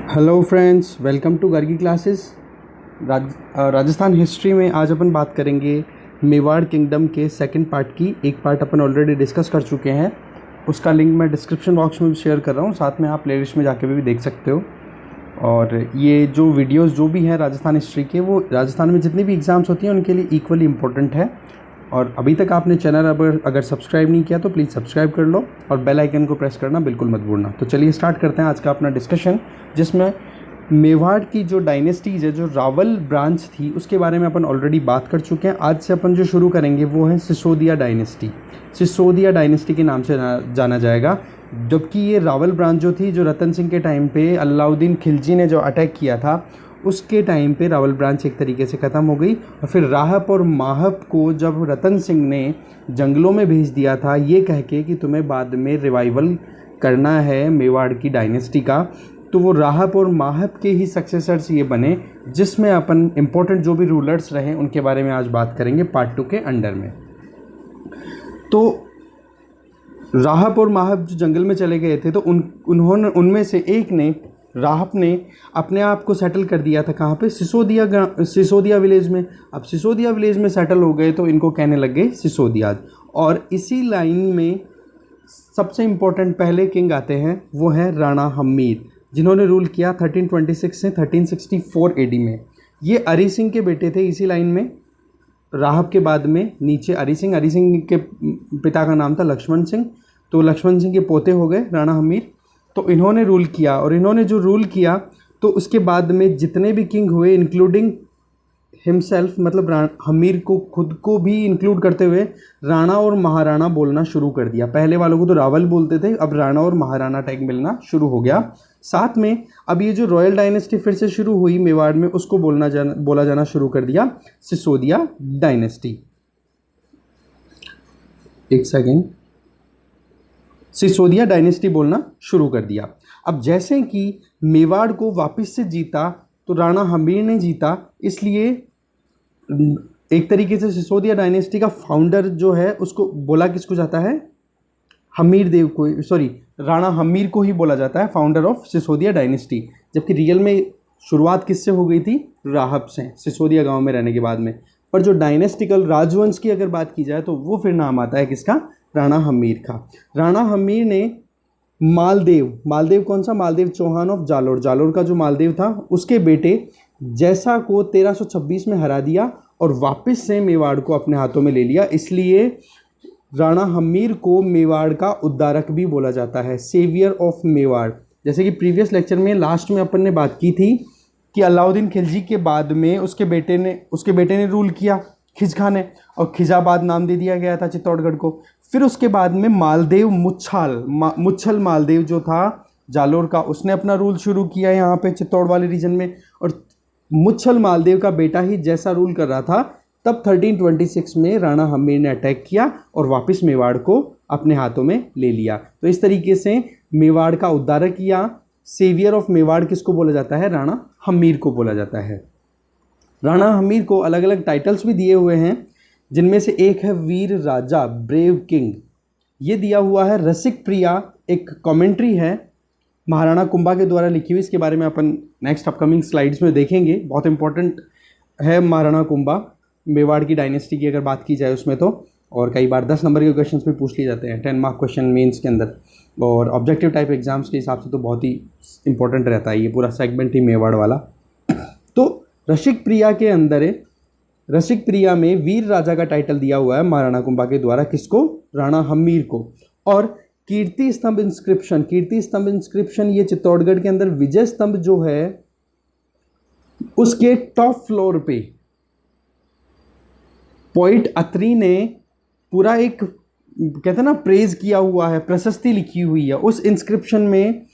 Hello friends, welcome to Gargi classes. Rajasthan history में आज अपन बात करेंगे मेवाड़ किंगडम के सेकंड पार्ट की। एक पार्ट अपन ऑलरेडी डिस्कस कर चुके हैं, उसका लिंक मैं डिस्क्रिप्शन बॉक्स में भी शेयर कर रहा हूँ, साथ में आप प्लेलिस्ट में जाके भी देख सकते हो। और ये जो वीडियोस जो भी हैं राजस्थान हिस्ट्री के, वो राजस्थान में जितनी भी एग्ज़ाम्स होती हैं उनके लिए इक्वली इम्पोर्टेंट है। और अभी तक आपने चैनल अगर सब्सक्राइब नहीं किया तो प्लीज़ सब्सक्राइब कर लो और बेल आइकन को प्रेस करना बिल्कुल मत भूलना। तो चलिए स्टार्ट करते हैं आज का अपना डिस्कशन, जिसमें मेवाड़ की जो डायनेस्टीज़ है, जो रावल ब्रांच थी, उसके बारे में अपन ऑलरेडी बात कर चुके हैं। आज से अपन जो शुरू करेंगे वो है सिसोदिया डायनेस्टी। सिसोदिया डायनेस्टी के नाम से जाना जाएगा। जबकि ये रावल ब्रांच जो थी, जो रतन सिंह के टाइम पे अलाउद्दीन खिलजी ने जो अटैक किया था, उसके टाइम पे रावल ब्रांच एक तरीके से ख़त्म हो गई। और फिर राहप और माहप को जब रतन सिंह ने जंगलों में भेज दिया था, ये कह के कि तुम्हें बाद में रिवाइवल करना है मेवाड़ की डायनेस्टी का, तो वो राहप और माहप के ही सक्सेसर्स ये बने, जिसमें अपन इम्पोर्टेंट जो भी रूलर्स रहे उनके बारे में आज बात करेंगे पार्ट 2 के अंडर में। तो राहप और माहप जो जंगल में चले गए थे, तो उन्होंने उनमें से एक ने, राहप ने अपने आप को सेटल कर दिया था कहाँ पे, सिसोदिया विलेज में। अब सिसोदिया विलेज में सेटल हो गए तो इनको कहने लग गए सिसोदियाज। और इसी लाइन में सबसे इम्पोर्टेंट पहले किंग आते हैं, वो है राणा हम्मीर, जिन्होंने रूल किया 1326 से 1364 एडी में। ये अरी सिंह के बेटे थे। इसी लाइन में राहब के बाद में नीचे अरी सिंह के पिता का नाम था लक्ष्मण सिंह, तो लक्ष्मण सिंह के पोते हो गए राणा हम्मीर। तो इन्होंने रूल किया, और इन्होंने जो रूल किया तो उसके बाद में जितने भी किंग हुए, इंक्लूडिंग हिमसेल्फ, मतलब हमीर को खुद को भी इंक्लूड करते हुए, राणा और महाराणा बोलना शुरू कर दिया। पहले वालों को तो रावल बोलते थे, अब राणा और महाराणा टैग मिलना शुरू हो गया। साथ में अब ये जो रॉयल डायनेस्टी फिर से शुरू हुई मेवाड़ में, उसको बोला जाना शुरू कर दिया सिसोदिया डायनेस्टी। एक सेकेंड, सिसोदिया डायनेस्टी बोलना शुरू कर दिया। अब जैसे कि मेवाड़ को वापस से जीता तो राणा हमीर ने जीता, इसलिए एक तरीके से सिसोदिया डायनेस्टी का फाउंडर जो है उसको बोला किसको जाता है, हमीर देव को, सॉरी राणा हमीर को ही बोला जाता है फाउंडर ऑफ सिसोदिया डायनेस्टी। जबकि रियल में शुरुआत किससे हो गई थी, राहब से, सिसोदिया गांव में रहने के बाद में। पर जो डायनेस्टिकल राजवंश की अगर बात की जाए तो वो फिर नाम आता है किसका, राणा हमीर का। राणा हमीर ने मालदेव कौन सा, मालदेव चौहान ऑफ जालोर का जो मालदेव था, उसके बेटे जैसा को 1326 में हरा दिया और वापस से मेवाड़ को अपने हाथों में ले लिया। इसलिए राणा हमीर को मेवाड़ का उद्धारक भी बोला जाता है, सेवियर ऑफ मेवाड़। जैसे कि प्रीवियस लेक्चर में लास्ट में अपन ने बात की थी कि अलाउद्दीन खिलजी के बाद में उसके बेटे ने रूल किया, खिज खान ने, और खिजाबाद नाम दे दिया गया था चित्तौड़गढ़ को। फिर उसके बाद में मालदेव मुच्छल मालदेव जो था जालोर का, उसने अपना रूल शुरू किया यहाँ पे चित्तौड़ वाले रीजन में। और मुच्छल मालदेव का बेटा ही जैसा रूल कर रहा था, तब 1326 में राणा हमीर ने अटैक किया और वापस मेवाड़ को अपने हाथों में ले लिया। तो इस तरीके से मेवाड़ का उद्धारक या सेवियर ऑफ मेवाड़ किसको बोला जाता है, राणा हमीर को बोला जाता है। राणा हमीर को अलग अलग टाइटल्स भी दिए हुए हैं, जिनमें से एक है वीर राजा, ब्रेव किंग। ये दिया हुआ है रसिक प्रिया, एक कमेंट्री है महाराणा कुंभा के द्वारा लिखी हुई। इसके बारे में अपन नेक्स्ट अपकमिंग स्लाइड्स में देखेंगे। बहुत इंपॉर्टेंट है महाराणा कुंभा मेवाड़ की डायनेस्टी की अगर बात की जाए उसमें तो। और कई बार 10 नंबर के क्वेश्चंस भी पूछ लिए जाते हैं, 10 मार्क क्वेश्चन मेंस के अंदर, और ऑब्जेक्टिव टाइप एग्जाम्स के हिसाब से तो बहुत ही इंपॉर्टेंट रहता है ये पूरा सेगमेंट ही मेवाड़ वाला। तो रसिक प्रिया के अंदर है, रसिक प्रिया में वीर राजा का टाइटल दिया हुआ है महाराणा कुंभा के द्वारा, किसको, राणा हमीर को। और कीर्ति स्तंभ इंस्क्रिप्शन ये चित्तौड़गढ़ के अंदर विजय स्तंभ जो है उसके टॉप फ्लोर पे पोइट अत्री ने पूरा एक, कहते हैं ना, प्रेज किया हुआ है, प्रशस्ति लिखी हुई है। उस इंस्क्रिप्शन में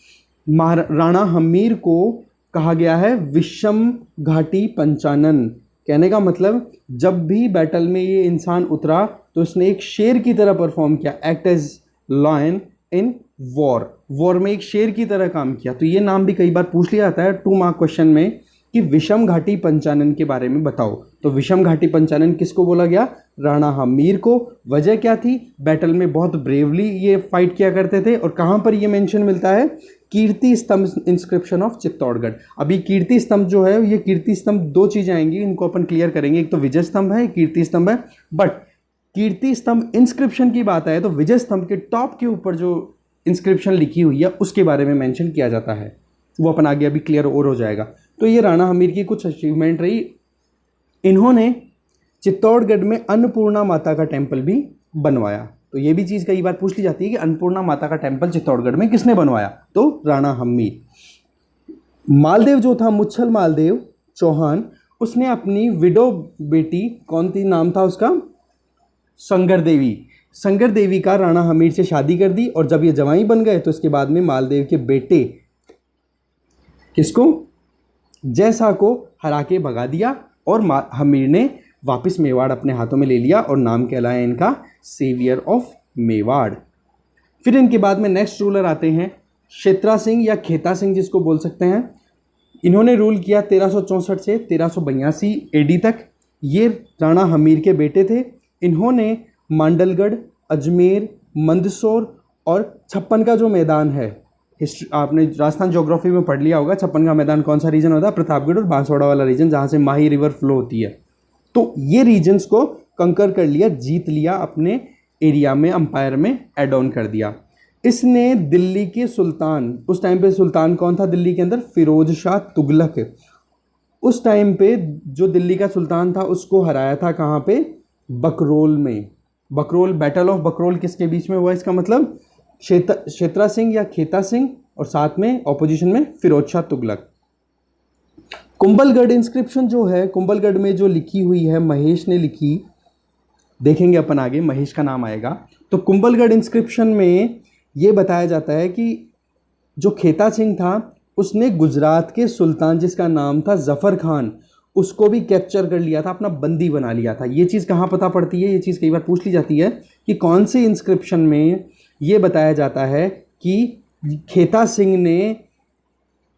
राणा हमीर को कहा गया है विषम घाटी पंचानन। कहने का मतलब, जब भी बैटल में ये इंसान उतरा तो इसने एक शेर की तरह परफॉर्म किया, act as lion in war में एक शेर की तरह काम किया। तो ये नाम भी कई बार पूछ लिया जाता है 2 मार्क क्वेश्चन में कि विषम घाटी पंचानन के बारे में बताओ। तो विषम घाटी पंचानन किसको बोला गया? राणा हमीर को। वजह क्या थी? बैटल में बहुत ब्रेवली ये फाइट किया करते थे। और कहाँ पर ये मेंशन मिलता है? कीर्ति स्तंभ इंस्क्रिप्शन ऑफ चित्तौड़गढ़। अभी कीर्ति स्तंभ जो है, ये कीर्ति स्तंभ दो चीजें आएंगी, इनको अपन क्लियर करेंगे। एक तो विजय स्तंभ है, कीर्ति स्तंभ है। बट कीर्ति स्तंभ इंस्क्रिप्शन की बात आए तो विजय स्तंभ के टॉप के ऊपर जो इंस्क्रिप्शन लिखी हुई है उसके बारे में मेंशन किया जाता है। वो अपन आगे अभी क्लियर और हो जाएगा। तो ये राणा हमीर की कुछ अचीवमेंट रही। इन्होंने चित्तौड़गढ़ में अन्नपूर्णा माता का टेम्पल भी बनवाया। तो ये भी चीज़ कई बार पूछ ली जाती है कि अन्नपूर्णा माता का टेम्पल चित्तौड़गढ़ में किसने बनवाया? तो राणा हमीर। मालदेव जो था, मुच्छल मालदेव चौहान, उसने अपनी विडो बेटी, कौन थी, नाम था उसका संगर देवी, संगर देवी का राणा हमीर से शादी कर दी। और जब ये जवाई बन गए तो इसके बाद में मालदेव के बेटे किसको, जयशाह को हरा के भगा दिया और हमीर ने वापस मेवाड़ अपने हाथों में ले लिया और नाम कहलाया इनका सेवियर ऑफ मेवाड़। फिर इनके बाद में नेक्स्ट रूलर आते हैं क्षेत्रा सिंह या खेता सिंह जिसको बोल सकते हैं। इन्होंने रूल किया 1364 से 1382 एडी तक। ये राणा हमीर के बेटे थे। इन्होंने मांडलगढ़, अजमेर, मंदसौर और छप्पन का जो मैदान है, हिस्ट्री आपने राजस्थान ज्योग्राफी में पढ़ लिया होगा, छप्पन का मैदान कौन सा रीजन होता है? प्रतापगढ़ और बांसवाड़ा वाला रीजन, जहाँ से माही रिवर फ्लो होती है। तो ये रीजन्स को कंकर कर लिया, जीत लिया, अपने एरिया में, अंपायर में एड ऑन कर दिया। इसने दिल्ली के सुल्तान, उस टाइम पे सुल्तान कौन था दिल्ली के अंदर? फिरोज शाह तुगलक। उस टाइम पे जो दिल्ली का सुल्तान था उसको हराया था कहाँ पे? बकरोल में। बकरोल, बैटल ऑफ बकरोल किसके बीच में हुआ? इसका मतलब क्षेत्रा सिंह या खेता सिंह और साथ में ऑपोजिशन में फिरोज शाह तुगलक। कुंभलगढ़ इंस्क्रिप्शन जो है, कुंभलगढ़ में जो लिखी हुई है, महेश ने लिखी, देखेंगे अपन आगे, महेश का नाम आएगा। तो कुंभलगढ़ इंस्क्रिप्शन में ये बताया जाता है कि जो खेता सिंह था उसने गुजरात के सुल्तान जिसका नाम था जफर खान, उसको भी कैप्चर कर लिया था, अपना बंदी बना लिया था। ये चीज़ कहाँ पता पड़ती है? ये चीज़ कई बार पूछ ली जाती है कि कौन से इंस्क्रिप्शन में ये बताया जाता है कि खेता सिंह ने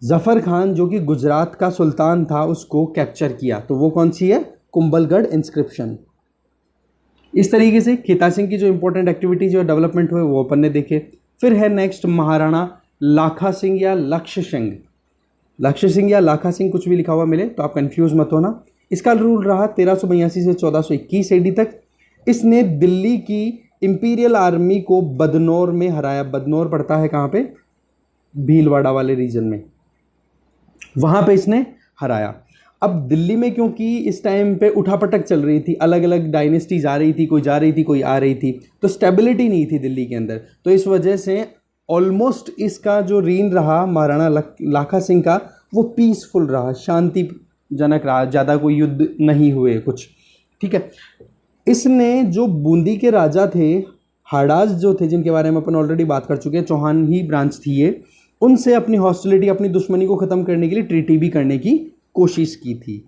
जफर खान जो कि गुजरात का सुल्तान था उसको कैप्चर किया। तो वो कौन सी है? कुंभलगढ़ इंस्क्रिप्शन। इस तरीके से खेता सिंह की जो इंपॉर्टेंट एक्टिविटीज और डेवलपमेंट हुए वो अपन ने देखे। फिर है नेक्स्ट महाराणा लाखा सिंह या लक्ष्य सिंह। लक्ष्य सिंह या लाखा सिंह कुछ भी लिखा हुआ मिले तो आप कंफ्यूज मत होना। इसका रूल रहा 1382 से 1421 एडी तक। इसने दिल्ली की इंपीरियल आर्मी को बदनौर में हराया। बदनौर पड़ता है कहाँ पे? भीलवाड़ा वाले रीजन में, वहाँ पे इसने हराया। अब दिल्ली में क्योंकि इस टाइम पे उठापटक चल रही थी, अलग अलग डायनेस्टीज आ रही थी, कोई जा रही थी कोई आ रही थी, तो स्टेबिलिटी नहीं थी दिल्ली के अंदर। तो इस वजह से ऑलमोस्ट इसका जो रीन रहा महाराणा लाखा सिंह का वो पीसफुल रहा, शांतिजनक रहा, ज़्यादा कोई युद्ध नहीं हुए कुछ, ठीक है। इसने जो बूंदी के राजा थे, हाड़ाज जो थे, जिनके बारे में अपन ऑलरेडी बात कर चुके हैं, चौहान ही ब्रांच थी ये, उनसे अपनी हॉस्टिलिटी, अपनी दुश्मनी को ख़त्म करने के लिए ट्रीटी भी करने की कोशिश की थी।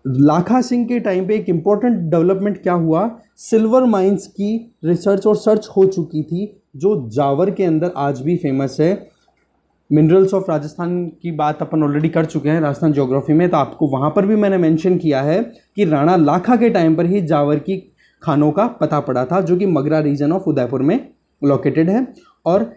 लाखा सिंह के टाइम पे एक इम्पॉर्टेंट डेवलपमेंट क्या हुआ? सिल्वर माइंस की रिसर्च और सर्च हो चुकी थी, जो जावर के अंदर आज भी फेमस है। मिनरल्स ऑफ राजस्थान की बात अपन ऑलरेडी कर चुके हैं राजस्थान ज्योग्राफी में, तो आपको वहाँ पर भी मैंने मेंशन किया है कि राणा लाखा के टाइम पर ही जावर की खानों का पता पड़ा था, जो कि मगरा रीजन ऑफ उदयपुर में लोकेटेड है। और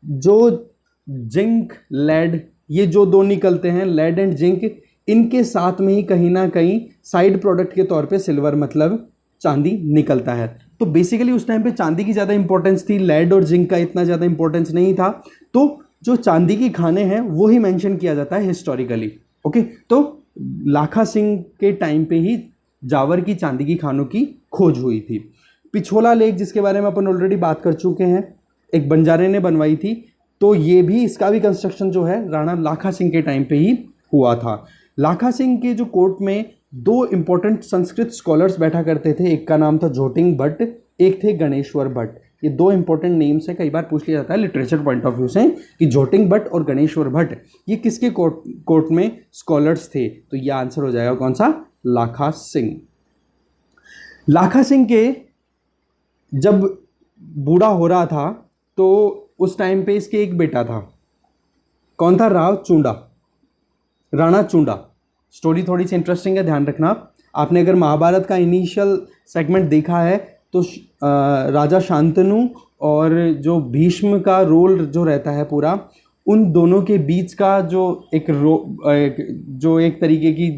जो जिंक, लेड, ये जो दो निकलते हैं, लेड एंड जिंक, इनके साथ में ही कहीं ना कहीं साइड प्रोडक्ट के तौर पे सिल्वर मतलब चांदी निकलता है। तो बेसिकली उस टाइम पे चांदी की ज़्यादा इंपॉर्टेंस थी, लेड और जिंक का इतना ज़्यादा इंपॉर्टेंस नहीं था। तो जो चांदी की खाने हैं वो ही मेंशन किया जाता है हिस्टोरिकली। ओके, तो लाखा सिंह के टाइम पे ही जावर की चांदी की खानों की खोज हुई थी। पिछोला लेक, जिसके बारे में अपन ऑलरेडी बात कर चुके हैं, एक बंजारे ने बनवाई थी, तो ये भी, इसका भी कंस्ट्रक्शन जो है राणा लाखा सिंह के टाइम पे ही हुआ था। लाखा सिंह के जो कोर्ट में दो इंपॉर्टेंट संस्कृत स्कॉलर्स बैठा करते थे, एक का नाम था जोटिंग भट्ट, एक थे गणेश्वर भट्ट। ये दो इंपॉर्टेंट नेम्स हैं, कई बार पूछ लिया जाता है लिटरेचर पॉइंट ऑफ व्यू से कि जोटिंग भट्ट और गणेश्वर भट्ट ये किसके कोर्ट में स्कॉलर्स थे? तो ये आंसर हो जाएगा कौन सा? लाखा सिंह। लाखा सिंह के जब बूढ़ा हो रहा था तो उस टाइम पे इसके एक बेटा था, कौन था? राव चूंडा। राणा चूंडा। स्टोरी थोड़ी सी इंटरेस्टिंग है, ध्यान रखना। आपने अगर महाभारत का इनिशियल सेगमेंट देखा है तो राजा शांतनु और जो भीष्म का रोल जो रहता है पूरा, उन दोनों के बीच का जो जो एक तरीके की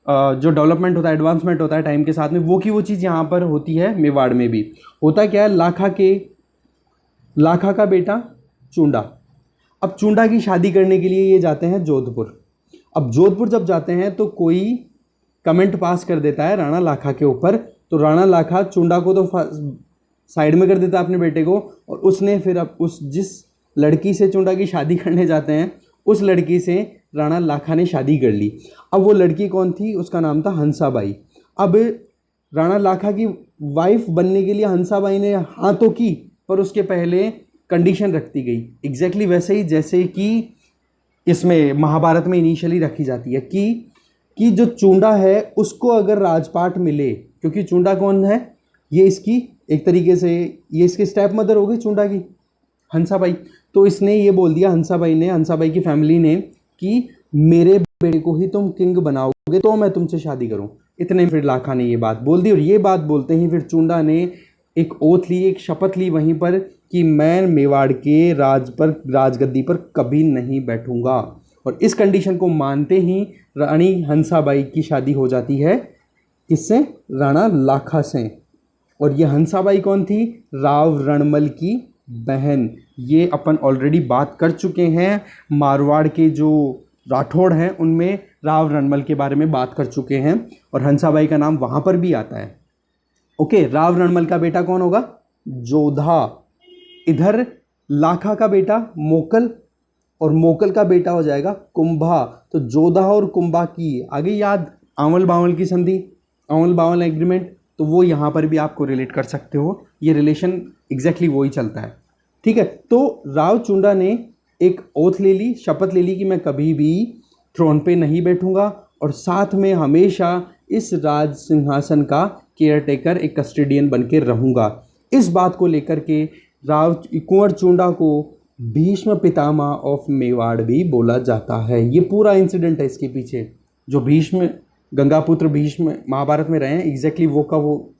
जो डेवलपमेंट होता है, एडवांसमेंट होता है टाइम के साथ में, वो चीज़ यहाँ पर होती है। मेवाड़ में भी होता क्या है, लाखा का बेटा चूंडा। अब चूंडा की शादी करने के लिए ये जाते हैं जोधपुर। अब जोधपुर जब जाते हैं तो कोई कमेंट पास कर देता है राणा लाखा के ऊपर, तो राणा लाखा चूंडा को तो साइड में कर देता है अपने बेटे को, और उसने फिर अब जिस लड़की से चूंडा की शादी करने जाते हैं उस लड़की से राणा लाखा ने शादी कर ली। अब वो लड़की कौन थी, उसका नाम था हंसाबाई। अब राणा लाखा की वाइफ बनने के लिए हंसाबाई ने हाँ तो की, पर उसके पहले कंडीशन रखती गई, एग्जैक्टली वैसे ही जैसे कि इसमें महाभारत में इनिशियली रखी जाती है कि जो चूंडा है उसको अगर राजपाट मिले, क्योंकि चूंडा कौन है, ये इसकी एक तरीके से ये इसकी स्टेप मदर हो गई चूंडा की, हंसाबाई। तो इसने ये बोल दिया, हंसाबाई की फैमिली ने, कि मेरे बेटे को ही तुम किंग बनाओगे तो मैं तुमसे शादी करूं। इतने फिर लाखा ने ये बात बोल दी, और ये बात बोलते ही फिर चूंडा ने एक ओथ ली, एक शपथ ली वहीं पर, कि मैं मेवाड़ के राजगद्दी पर कभी नहीं बैठूंगा। और इस कंडीशन को मानते ही रानी हंसाबाई की शादी हो जाती है, किससे, राणा लाखा से। और ये हंसाबाई कौन थी, राव रणमल की बहन। ये अपन ऑलरेडी बात कर चुके हैं, मारवाड़ के जो राठौड़ हैं उनमें राव रणमल के बारे में बात कर चुके हैं, और हंसाबाई का नाम वहाँ पर भी आता है। ओके, राव रणमल का बेटा कौन होगा, जोधा। इधर लाखा का बेटा मोकल, और मोकल का बेटा हो जाएगा कुंभा। तो जोधा और कुंभा की आगे याद, आंवल बावल की संधि, आंवल बावल एग्रीमेंट, तो वो यहाँ पर भी आपको रिलेट कर सकते हो। ये रिलेशन एग्जैक्टली वही चलता है, ठीक है। तो राव चूंडा ने एक ओथ ले ली, शपथ ले ली कि मैं कभी भी थ्रोन पे नहीं बैठूंगा, और साथ में हमेशा इस राज सिंहासन का केयरटेकर, एक कस्टोडियन बन के रहूँगा। इस बात को लेकर के कुंवर चूंडा को भीष्म पितामह ऑफ मेवाड़ भी बोला जाता है। ये पूरा इंसिडेंट है इसके पीछे, जो भीष्म, गंगापुत्र भीष्म महाभारत में रहे हैं, एग्जैक्टली वो का वो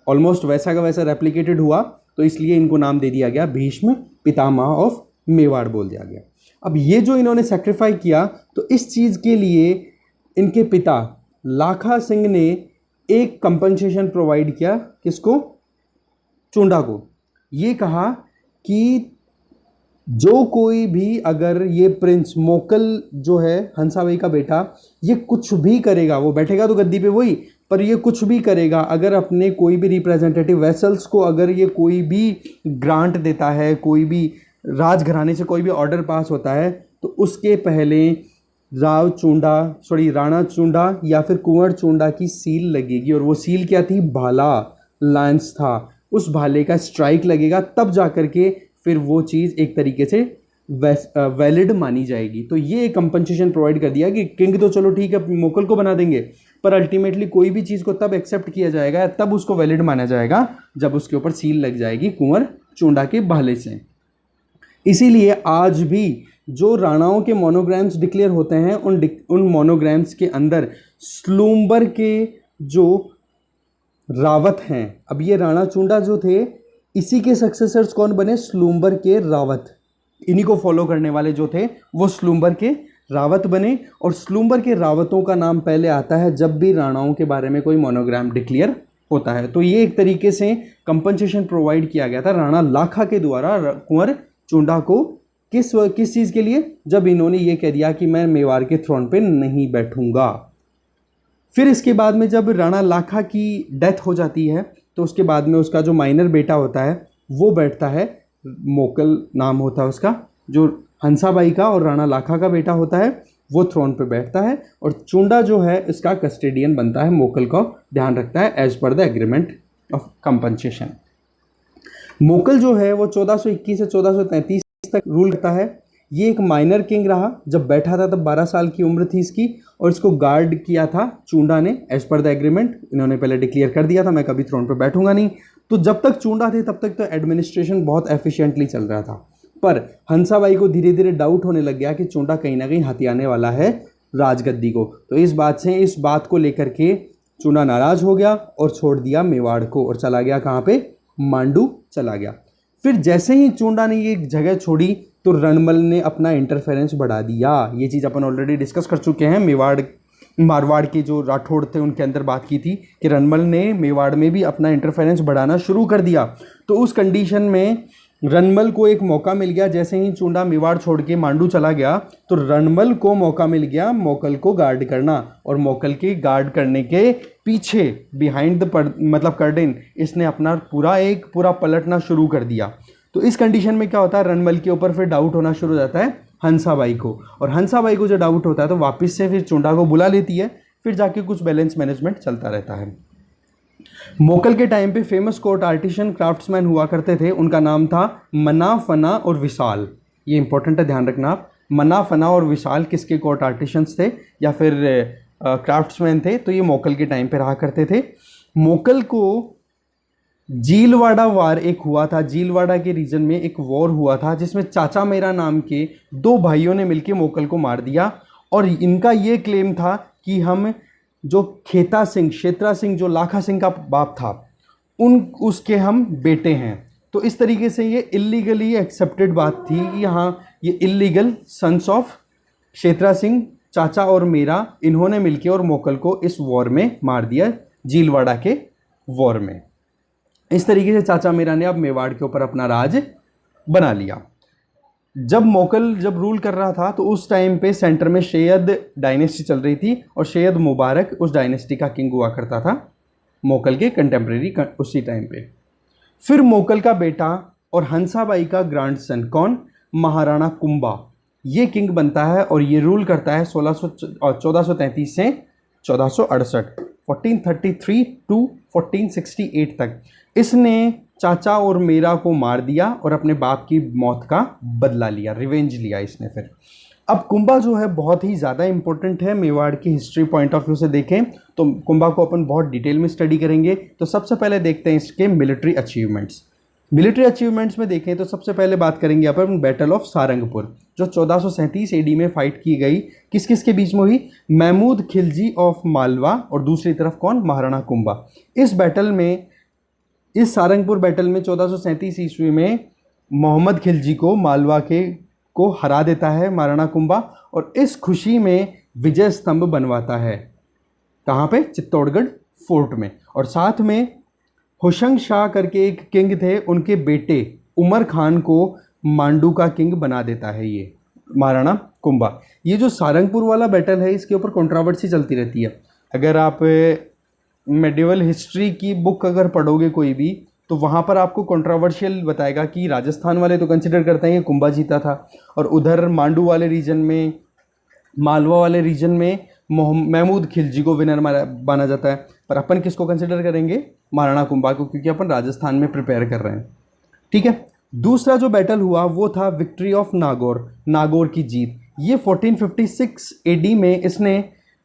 ऑलमोस्ट वैसा का वैसा रेप्लिकेटेड हुआ, तो इसलिए इनको नाम दे दिया गया भीष्म पितामह ऑफ मेवाड़ बोल दिया गया। अब ये जो इन्होंने सेक्रीफाई किया, तो इस चीज़ के लिए इनके पिता लाखा सिंह ने एक कंपनसेशन प्रोवाइड किया, किसको, चूंडा को। ये कहा कि जो कोई भी, अगर ये प्रिंस मोकल जो है हंसाबाई का बेटा, ये कुछ भी करेगा, वो बैठेगा तो गद्दी पे वही, पर ये कुछ भी करेगा, अगर अपने कोई भी रिप्रेजेंटेटिव वेसल्स को अगर ये कोई भी ग्रांट देता है, कोई भी राजघराने से कोई भी ऑर्डर पास होता है, तो उसके पहले राणा चूंडा या फिर कुंवर चूंडा की सील लगेगी। और वो सील क्या थी, भाला, लांस था, उस भाले का स्ट्राइक लगेगा, तब जा कर के फिर वो चीज़ एक तरीके से वैलिड मानी जाएगी। तो ये एक कंपनसेशन प्रोवाइड कर दिया कि किंग तो चलो ठीक है मोकल को बना देंगे, पर अल्टीमेटली कोई भी चीज़ को तब एक्सेप्ट किया जाएगा, तब उसको वैलिड माना जाएगा जब उसके ऊपर सील लग जाएगी कुंवर चूंडा के भाले से। इसीलिए आज भी जो राणाओं के मोनोग्राम्स डिक्लेयर होते हैं, उन मोनोग्राम्स के अंदर स्लूम्बर के जो रावत हैं, अब ये राणा चूंडा जो थे, इसी के सक्सेसर्स कौन बने, स्लूम्बर के रावत। इन्हीं को फॉलो करने वाले जो थे वो स्लूम्बर के रावत बने, और स्लूम्बर के रावतों का नाम पहले आता है जब भी राणाओं के बारे में कोई मोनोग्राम डिक्लेयर होता है। तो ये एक तरीके से कंपनसेशन प्रोवाइड किया गया था राणा लाखा के द्वारा कुंवर चूंडा को, किस चीज़ के लिए, जब इन्होंने ये कह दिया कि मैं मेवाड़ के थ्रोन पे नहीं बैठूंगा। फिर इसके बाद में जब राणा लाखा की डेथ हो जाती है, तो उसके बाद में उसका जो माइनर बेटा होता है वो बैठता है, मोकल नाम होता है उसका, जो हंसाबाई का और राणा लाखा का बेटा होता है, वो थ्रोन पे बैठता है, और चूंडा जो है इसका कस्टोडियन बनता है, मोकल का ध्यान रखता है as per the agreement of compensation. मोकल जो है वो 1421 से 1433 तक रूल करता है। ये एक माइनर किंग रहा, जब बैठा था तब 12 साल की उम्र थी इसकी, और इसको गार्ड किया था चूंडा ने एज पर द एग्रीमेंट। इन्होंने पहले डिक्लेयर कर दिया था मैं कभी थ्रोन पर बैठूंगा नहीं, तो जब तक चूंडा थे तब तक तो एडमिनिस्ट्रेशन बहुत एफिशिएंटली चल रहा था। पर हंसाबाई को धीरे धीरे डाउट होने लग गया कि चूंडा कहीं ना कहीं हथियाने वाला है राजगद्दी को। तो इस बात को लेकर के चूना नाराज हो गया और छोड़ दिया मेवाड़ को और चला गया कहाँ पे, मांडू चला गया। फिर जैसे ही चूंडा ने ये जगह छोड़ी तो रणमल ने अपना इंटरफेरेंस बढ़ा दिया। ये चीज़ अपन ऑलरेडी डिस्कस कर चुके हैं, मारवाड़ के जो राठौड़ थे उनके अंदर बात की थी कि रणमल ने मेवाड़ में भी अपना इंटरफेरेंस बढ़ाना शुरू कर दिया। तो उस कंडीशन में रणमल को एक मौका मिल गया, जैसे ही चूंडा मेवाड़ छोड़ के मांडू चला गया तो रणमल को मौका मिल गया मोकल को गार्ड करना, और मोकल के गार्ड करने के पीछे बिहाइंड द मतलब कर्टेन इसने अपना पूरा पलटना शुरू कर दिया। तो इस कंडीशन में क्या होता है, रणमल के ऊपर फिर डाउट होना शुरू हो जाता है हंसाबाई को, और हंसाबाई को जो डाउट होता है तो वापस से फिर चूंडा को बुला लेती है, फिर जाके कुछ बैलेंस मैनेजमेंट चलता रहता है। मोकल के टाइम पे फेमस कोर्ट आर्टिशन क्राफ्ट्समैन हुआ करते थे, उनका नाम था मना, फना और विशाल। ये इंपॉर्टेंट है, ध्यान रखना आप। मना, फना और विशाल किसके कोर्ट आर्टिशंस थे या फिर क्राफ्ट्समैन थे, तो ये मोकल के टाइम पे रहा करते थे। मोकल को जीलवाड़ा वार एक हुआ था, जीलवाड़ा के रीजन में एक वॉर हुआ था जिसमें चाचा मेरा नाम के दो भाइयों ने मिलकर मोकल को मार दिया, और इनका ये क्लेम था कि हम जो क्षेत्रा सिंह जो लाखा सिंह का बाप था उसके हम बेटे हैं। तो इस तरीके से ये इलीगली एक्सेप्टेड बात थी कि हाँ ये इलीगल सन्स ऑफ क्षेत्रा सिंह चाचा और मेरा, इन्होंने मिलके और मोकल को इस वॉर में मार दिया, जीलवाड़ा के वॉर में। इस तरीके से चाचा मेरा ने अब मेवाड़ के ऊपर अपना राज बना लिया। जब मोकल रूल कर रहा था तो उस टाइम पे सेंटर में सैयद डायनेस्टी चल रही थी, और सैयद मुबारक उस डायनेस्टी का किंग हुआ करता था, मोकल के कंटेम्प्रेरी उसी टाइम पे। फिर मोकल का बेटा और हंसाबाई का ग्रैंडसन कौन, महाराणा कुंभा, ये किंग बनता है और ये रूल करता है 1433 से 1468, 1433 टू 1468 तक। इसने चाचा और मेरा को मार दिया और अपने बाप की मौत का बदला लिया, रिवेंज लिया इसने। फिर अब कुंभा जो है बहुत ही ज़्यादा इंपॉर्टेंट है मेवाड़ की हिस्ट्री पॉइंट ऑफ व्यू से देखें तो कुंभा को अपन बहुत डिटेल में स्टडी करेंगे। तो सबसे पहले देखते हैं इसके मिलिट्री अचीवमेंट्स। मिलिट्री अचीवमेंट्स में देखें तो सबसे पहले बात करेंगे अपन बैटल ऑफ सारंगपुर, जो 1437 AD में फाइट की गई। किस किस के बीच में हुई, महमूद खिलजी ऑफ मालवा और दूसरी तरफ कौन, महाराणा कुंभा। इस सारंगपुर बैटल में 1437 ईस्वी में मोहम्मद खिलजी को मालवा को हरा देता है महाराणा कुंभा, और इस खुशी में विजय स्तंभ बनवाता है। कहाँ पे, चित्तौड़गढ़ फोर्ट में। और साथ में होशंग शाह करके एक किंग थे, उनके बेटे उमर खान को मांडू का किंग बना देता है ये महाराणा कुंभा। ये जो सारंगपुर वाला बैटल है इसके ऊपर कंट्रोवर्सी चलती रहती है। अगर आप मेडिवल हिस्ट्री की बुक अगर पढ़ोगे कोई भी, तो वहाँ पर आपको कंट्रोवर्शियल बताएगा कि राजस्थान वाले तो कंसिडर करते हैं कि कुंभा जीता था, और उधर मांडू वाले रीजन में, मालवा वाले रीजन में महमूद खिलजी को विनर माना जाता है। पर अपन किसको कंसिडर करेंगे, महाराणा कुंभा को, क्योंकि अपन राजस्थान में प्रिपेयर कर रहे हैं। ठीक है। दूसरा जो बैटल हुआ वो था विक्ट्री ऑफ नागौर की जीत। ये 1456 AD में इसने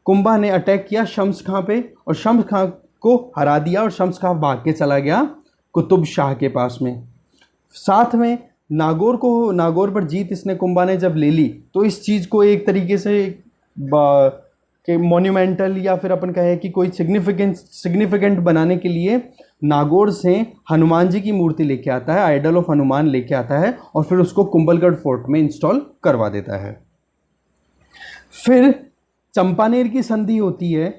कुंभा ने अटैक किया शम्स खां पे, और शम्स खां को हरा दिया, और शम्स खां भाग के चला गया कुतुब शाह के पास में। साथ में नागौर पर जीत इसने कुंभा ने जब ले ली तो इस चीज़ को एक तरीके से मोन्यूमेंटल या फिर अपन कहें कि कोई सिग्निफिकेंट बनाने के लिए नागौर से हनुमान जी की मूर्ति लेके आता है, आइडल ऑफ हनुमान लेके आता है, और फिर उसको कुंभलगढ़ फोर्ट में इंस्टॉल करवा देता है। फिर चंपानेर की संधि होती है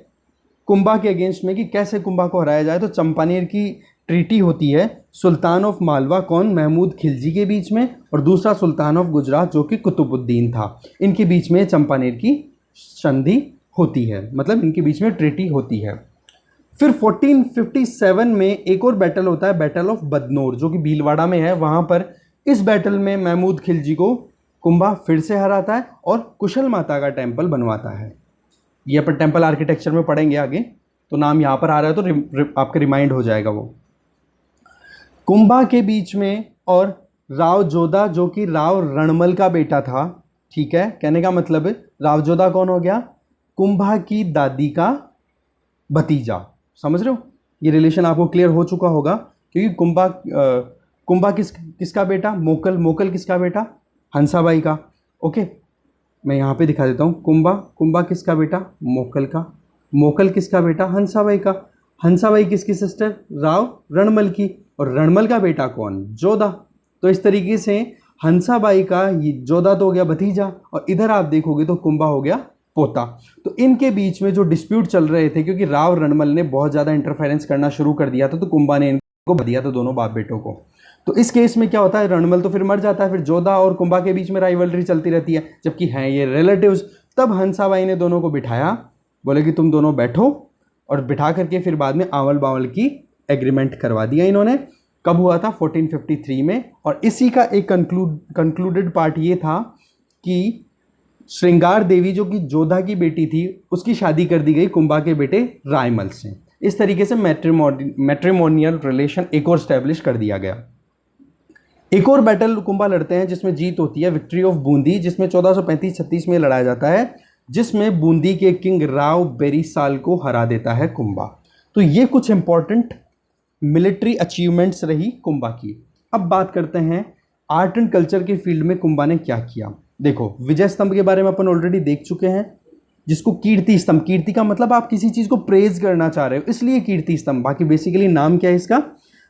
कुंभा के अगेंस्ट में कि कैसे कुंभा को हराया जाए। तो चंपानेर की ट्रीटी होती है सुल्तान ऑफ मालवा कौन, महमूद खिलजी के बीच में, और दूसरा सुल्तान ऑफ गुजरात जो कि कुतुबुद्दीन था, इनके बीच में चंपानेर की संधि होती है, मतलब इनके बीच में ट्रीटी होती है। फिर 1457 में एक और बैटल होता है, बैटल ऑफ बदनौर, जो कि भीलवाड़ा में है। वहाँ पर इस बैटल में महमूद खिलजी को कुंभा फिर से हराता है और कुशल माता का टेम्पल बनवाता है। ये अपन टेम्पल आर्किटेक्चर में पढ़ेंगे आगे, तो नाम यहाँ पर आ रहा है तो आपके रिमाइंड हो जाएगा वो। कुंभा के बीच में और राव जोधा जो कि राव रणमल का बेटा था, ठीक है, कहने का मतलब राव जोधा कौन हो गया, कुंभा की दादी का भतीजा। समझ रहे हो, ये रिलेशन आपको क्लियर हो चुका होगा, क्योंकि कुंभा किसका बेटा, मोकल किसका बेटा, हंसाबाई का। ओके, मैं यहाँ पे दिखा देता हूँ। कुंभा, कुंभा किसका बेटा? मोकल का। मोकल किसका बेटा? हंसाबाई का। हंसाबाई किसकी सिस्टर? राव रणमल की। और रणमल का बेटा कौन? जोधा। तो इस तरीके से हंसाबाई का ये जोधा तो हो गया भतीजा, और इधर आप देखोगे तो कुंभा हो गया पोता। तो इनके बीच में जो डिस्प्यूट चल रहे थे, क्योंकि राव रणमल ने बहुत ज़्यादा इंटरफेरेंस करना शुरू कर दिया था, तो कुंभा ने इनको दिया था, दोनों बाप बेटों को। तो इस केस में क्या होता है, रणमल तो फिर मर जाता है, फिर जोधा और कुंभा के बीच में राइवलरी चलती रहती है, जबकि हैं ये रिलेटिव्स। तब हंसाबाई ने दोनों को बिठाया, बोले कि तुम दोनों बैठो, और बिठा करके फिर बाद में आवल बावल की एग्रीमेंट करवा दिया इन्होंने। कब हुआ था? 1453 में। और इसी का एक कंक्लूडेड पार्ट ये था कि श्रृंगार देवी जो कि जोधा की बेटी थी, उसकी शादी कर दी गई कुंभा के बेटे रायमल से। इस तरीके से मैट्रिमोनियल रिलेशन एक और स्टैब्लिश कर दिया गया। एक और बैटल कुंभा लड़ते हैं जिसमें जीत होती है, विक्ट्री ऑफ बूंदी, जिसमें 1435-36 में लड़ाया जाता है, जिसमें बूंदी के किंग राव बेरीसाल को हरा देता है कुंभा। तो ये कुछ इंपॉर्टेंट मिलिट्री अचीवमेंट्स रही कुंभा की। अब बात करते हैं आर्ट एंड कल्चर के फील्ड में कुंभा ने क्या किया। देखो, विजय स्तंभ के बारे में अपन ऑलरेडी देख चुके हैं, जिसको कीर्ति स्तंभ, कीर्ति का मतलब आप किसी चीज़ को प्रेज करना चाह रहे हो, इसलिए कीर्ति स्तंभ। बाकी बेसिकली नाम क्या है इसका?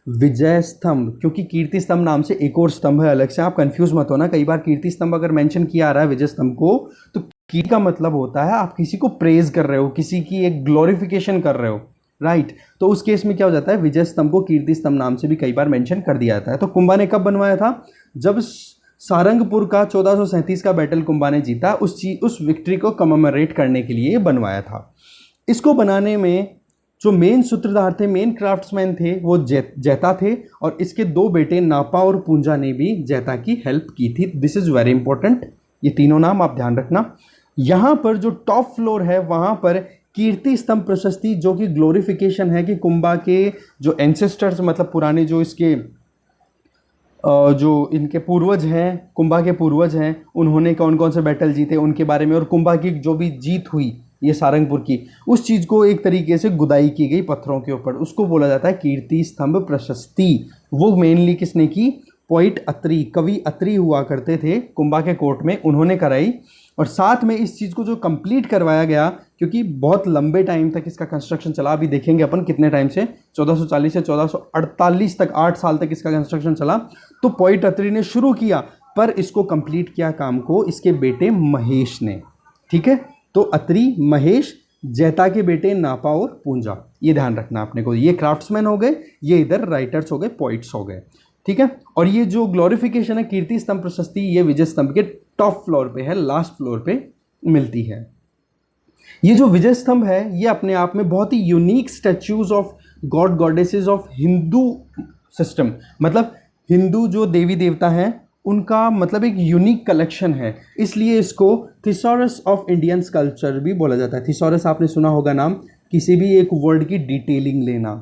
विजय स्तंभ, क्योंकि कीर्ति स्तंभ नाम से एक और स्तंभ है अलग से, आप कंफ्यूज मत होना। कई बार कीर्ति स्तंभ अगर मेंशन किया आ रहा है विजय स्तंभ को, तो कीर्ति का मतलब होता है आप किसी को प्रेज कर रहे हो, किसी की एक ग्लोरिफिकेशन कर रहे हो, राइट। तो उस केस में क्या हो जाता है, विजय स्तंभ को कीर्ति स्तंभ नाम से भी कई बार मेंशन कर दिया जाता है। तो कुंभा ने कब बनवाया था? जब सारंगपुर का 1437 का बैटल कुंभा ने जीता, उस विक्ट्री को कमेमोरेट करने के लिए बनवाया था। इसको बनाने में जो मेन सूत्रधार थे, मेन क्राफ्ट्समैन थे, वो जैता थे, और इसके दो बेटे नापा और पूंजा ने भी जैता की हेल्प की थी। दिस इज़ वेरी इंपॉर्टेंट, ये तीनों नाम आप ध्यान रखना। यहाँ पर जो टॉप फ्लोर है वहाँ पर कीर्ति स्तंभ प्रशस्ति, जो कि ग्लोरिफिकेशन है कि कुंभा के जो एंसेस्टर्स, मतलब पुराने जो इसके जो इनके पूर्वज हैं, कुंभा के पूर्वज हैं, उन्होंने कौन कौन से बैटल जीते उनके बारे में, और कुंभा की जो भी जीत हुई ये सारंगपुर की, उस चीज़ को एक तरीके से गुदाई की गई पत्थरों के ऊपर, उसको बोला जाता है कीर्ति स्तंभ प्रशस्ति। वो मेनली किसने की? पोइट अत्रि, कवि अत्रि हुआ करते थे कुंभा के कोर्ट में, उन्होंने कराई। और साथ में इस चीज़ को जो कंप्लीट करवाया गया, क्योंकि बहुत लंबे टाइम तक इसका कंस्ट्रक्शन चला, अभी देखेंगे अपन कितने टाइम से, 1440 से 1448 तक, 8 साल तक इसका कंस्ट्रक्शन चला। तो पोइट अत्रि ने शुरू किया, पर इसको कंप्लीट किया काम को इसके बेटे महेश ने, ठीक है। तो अत्रि, महेश, जैता के बेटे नापा और पूंजा, ये ध्यान रखना अपने को। ये क्राफ्ट्समैन हो गए, ये इधर राइटर्स हो गए, पोइट्स हो गए, ठीक है। और ये जो ग्लोरिफिकेशन है कीर्ति स्तंभ प्रशस्ति, ये विजय स्तंभ के टॉप फ्लोर पे है, लास्ट फ्लोर पे मिलती है। ये जो विजय स्तंभ है, ये अपने आप में बहुत ही unique statues of god goddesses of Hindu system, मतलब हिंदू जो देवी देवता हैं उनका मतलब एक यूनिक कलेक्शन है, इसलिए इसको थिसॉरस ऑफ इंडियन स्कल्पचर भी बोला जाता है। थिसॉरस आपने सुना होगा नाम, किसी भी एक वर्ड की डिटेलिंग लेना,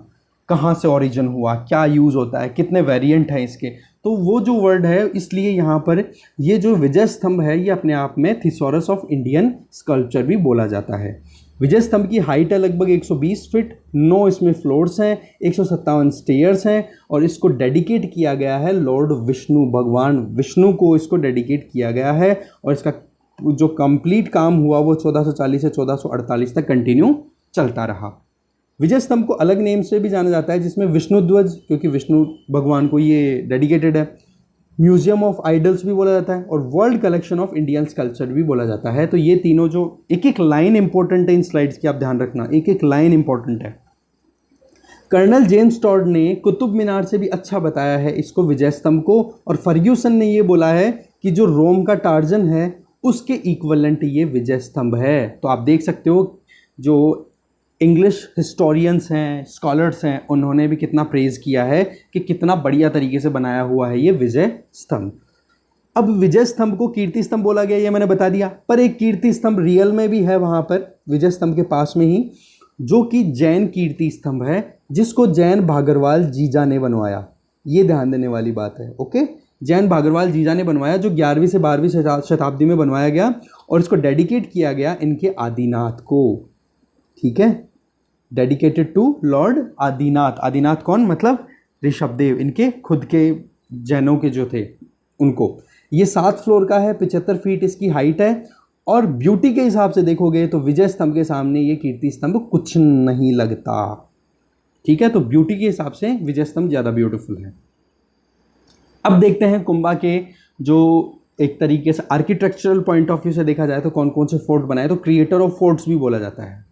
कहाँ से ओरिजिन हुआ, क्या यूज़ होता है, कितने वेरिएंट हैं इसके, तो वो जो वर्ड है, इसलिए यहाँ पर ये जो विजय स्तंभ है ये अपने आप में थिसॉरस ऑफ इंडियन स्कल्पचर भी बोला जाता है। विजय स्तंभ की हाइट है लगभग 120 फीट, 9 इसमें फ्लोर्स हैं, 157 स्टेयर्स हैं, और इसको डेडिकेट किया गया है लॉर्ड विष्णु, भगवान विष्णु को इसको डेडिकेट किया गया है। और इसका जो कंप्लीट काम हुआ वो 1440 से 1448 तक कंटिन्यू चलता रहा। विजय स्तंभ को अलग नेम से भी जाना जाता है, जिसमें विष्णु ध्वज, क्योंकि विष्णु भगवान को ये डेडिकेटेड है, म्यूजियम ऑफ आइडल्स भी बोला जाता है, और world collection of Indian sculpture भी बोला जाता है। तो ये तीनों जो एक एक लाइन इंपॉर्टेंट है इन स्लाइड्स की, आप ध्यान रखना, एक एक लाइन इंपॉर्टेंट है। कर्नल जेम्स टॉड ने कुतुब मीनार से भी अच्छा बताया है इसको, विजय स्तंभ को, और फर्ग्यूसन ने ये बोला है कि जो रोम का टार्जन है उसके इक्वलेंट ये विजय स्तंभ है। तो आप देख सकते हो जो इंग्लिश हिस्टोरियंस हैं, स्कॉलर्स हैं, उन्होंने भी कितना प्रेज़ किया है कि कितना बढ़िया तरीके से बनाया हुआ है ये विजय स्तंभ। अब विजय स्तंभ को कीर्ति स्तंभ बोला गया, ये मैंने बता दिया, पर एक कीर्ति स्तंभ रियल में भी है वहाँ पर विजय स्तंभ के पास में ही, जो कि जैन कीर्ति स्तंभ है, जिसको जैन भागरवाल जीजा ने बनवाया। ये ध्यान देने वाली बात है, ओके। जैन भागरवाल जीजा ने बनवाया, जो 11वीं से 12वीं शताब्दी में बनवाया गया, और इसको डेडिकेट किया गया इनके आदिनाथ को, ठीक है, dedicated to lord Adinath. Adinath कौन? मतलब ऋषभदेव, इनके खुद के जैनों के जो थे उनको। ये 7 फ्लोर का है, 75 फीट इसकी हाइट है, और ब्यूटी के हिसाब से देखोगे तो विजय स्तंभ के सामने ये कीर्ति स्तंभ कुछ नहीं लगता। ठीक है, तो ब्यूटी के हिसाब से विजय स्तंभ ज़्यादा ब्यूटीफुल है। अब देखते हैं कुंभा के जो एक तरीके से आर्किटेक्चरल पॉइंट ऑफ व्यू से देखा जाए तो कौन कौन से फोर्ट बनाए, तो क्रिएटर ऑफ फोर्ट्स भी बोला जाता है।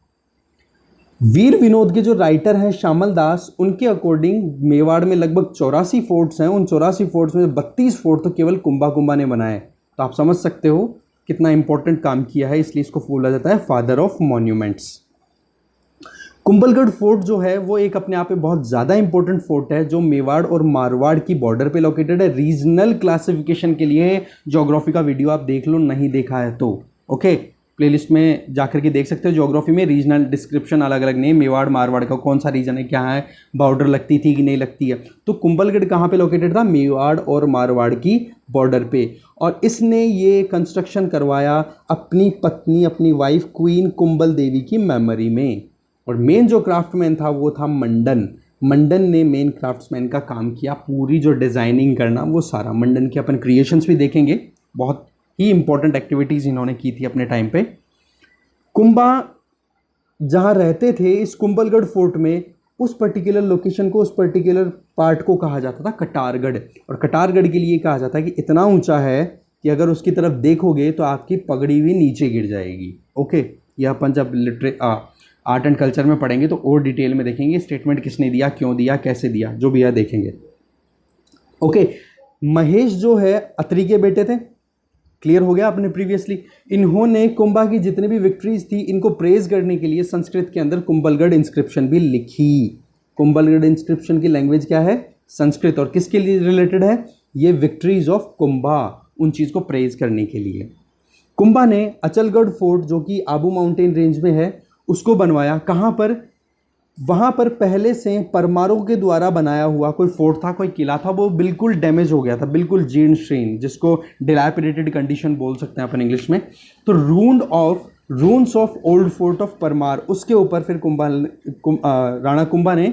वीर विनोद के जो राइटर हैं श्यामल दास, उनके अकॉर्डिंग मेवाड़ में लगभग 84 फोर्ट्स हैं। उन 84 फोर्ट्स में 32 फोर्ट तो केवल कुंभा ने बनाए। तो आप समझ सकते हो कितना इंपॉर्टेंट काम किया है, इसलिए इसको बोला जाता है father of monuments. Kumbhalgarh fort जो है वो एक अपने आप में बहुत ज़्यादा इंपॉर्टेंट फोर्ट है, जो मेवाड़ और मारवाड़ की बॉर्डर पे लोकेटेड है। रीजनल क्लासिफिकेशन के लिए ज्योग्राफी का वीडियो आप देख लो, नहीं देखा है तो ओके, प्लेलिस्ट में जाकर के देख सकते हो। ज्योग्राफी में रीजनल डिस्क्रिप्शन अलग अलग नहीं, मेवाड़ मारवाड़ का कौन सा रीजन है, क्या है, बॉर्डर लगती थी कि नहीं लगती है। तो कुंभलगढ़ कहाँ पे लोकेटेड था, मेवाड़ और मारवाड़ की बॉर्डर पे। और इसने ये कंस्ट्रक्शन करवाया अपनी पत्नी, अपनी वाइफ क्वीन कुंभल देवी की मेमोरी में। और मेन जो क्राफ्टमैन था वो था मंडन। मंडन ने मेन क्राफ्ट्समैन का काम किया, पूरी जो डिज़ाइनिंग करना वो सारा मंडन के अपन क्रिएशंस भी देखेंगे। बहुत ही इंपॉर्टेंट एक्टिविटीज़ इन्होंने की थी अपने टाइम पे। कुंभा जहाँ रहते थे इस कुंभलगढ़ फोर्ट में, उस पर्टिकुलर लोकेशन को, उस पर्टिकुलर पार्ट को कहा जाता था कटारगढ़। और कटारगढ़ के लिए कहा जाता है कि इतना ऊंचा है कि अगर उसकी तरफ देखोगे तो आपकी पगड़ी भी नीचे गिर जाएगी। ओके, यह अपन जब आर्ट एंड कल्चर में पढ़ेंगे तो और डिटेल में देखेंगे स्टेटमेंट किसने दिया, क्यों दिया, कैसे दिया, जो भी है देखेंगे। ओके, महेश जो है अत्रि के बेटे थे, क्लियर हो गया आपने प्रीवियसली। इन्होंने कुंभा की जितनी भी विक्ट्रीज थी इनको प्रेज करने के लिए संस्कृत के अंदर कुंभलगढ़ इंस्क्रिप्शन भी लिखी। कुंभलगढ़ इंस्क्रिप्शन की लैंग्वेज क्या है, संस्कृत। और किसके लिए रिलेटेड है, ये विक्ट्रीज ऑफ कुंभा, उन चीज़ को प्रेज करने के लिए। कुंभा ने अचलगढ़ फोर्ट जो कि आबू माउंटेन रेंज में है उसको बनवाया। कहाँ पर, वहाँ पर पहले से परमारों के द्वारा बनाया हुआ कोई फोर्ट था, कोई किला था, वो बिल्कुल डैमेज हो गया था, बिल्कुल जीर्ण शीर्ण, जिसको डिलैपिडेटेड कंडीशन बोल सकते हैं अपन इंग्लिश में। तो रून्स of old fort of Parmar, उसके ऊपर फिर राणा कुंभा ने